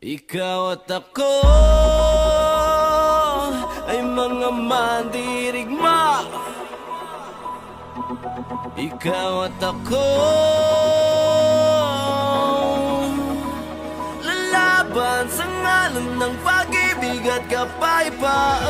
Ikaw at ako ay mga mandirigma. Ikaw at ako lalaban sa ngalan ng pag-ibig at kapayapaan.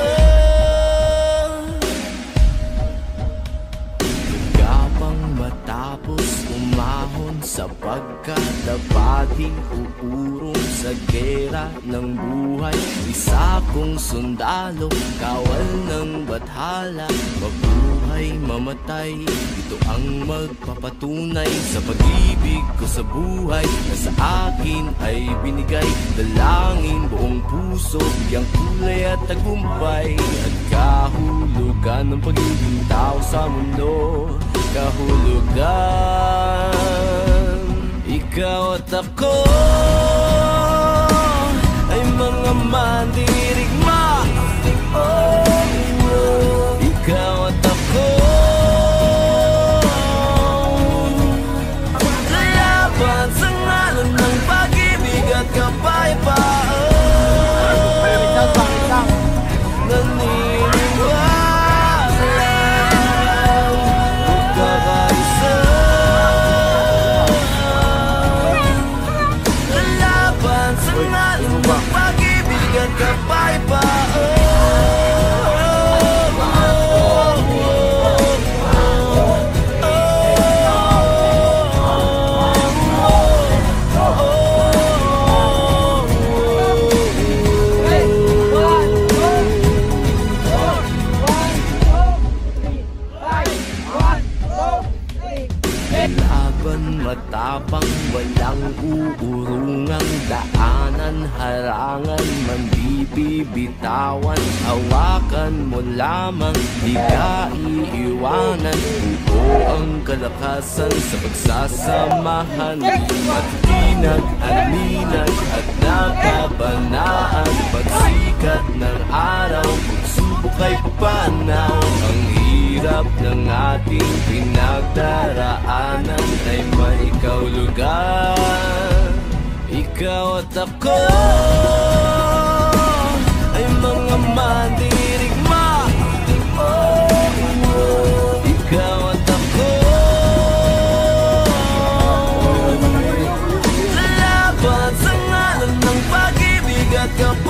Gapang matapos umahon sapagkat dapating uurong sa gera ng buhay. Isa kong sundalo, kawal ng bathala, mabuhay, mamatay, ito ang magpapatunay sa pag-ibig ko sa buhay na sa akin ay binigay. Dalangin buong puso, bigyang kulay at tagumpay, at kahulugan ng pagiging tao sa mundo. Kahulugan. Ikaw at ako ay mga mandirigma. Ikaw at ako lalaban sa ngalan ng pag-ibig at kapayapaan. Matapang, walang uurungang daanan, harangan, mambibitawan, hawakan mo lamang, di ka iiwanan. Buo ang kalakasan sa pagsasamahan, matinag, aninag at nakabanaan. Pagsikat ng araw, pagsubok ay papanaw. Ang hirap ng ating pinagdaraanan ay may kahulugan. Ikaw at ako ay mga mandirigma. Ikaw at ako lalaban sa ngalan ng pag-ibig at kapayapaan.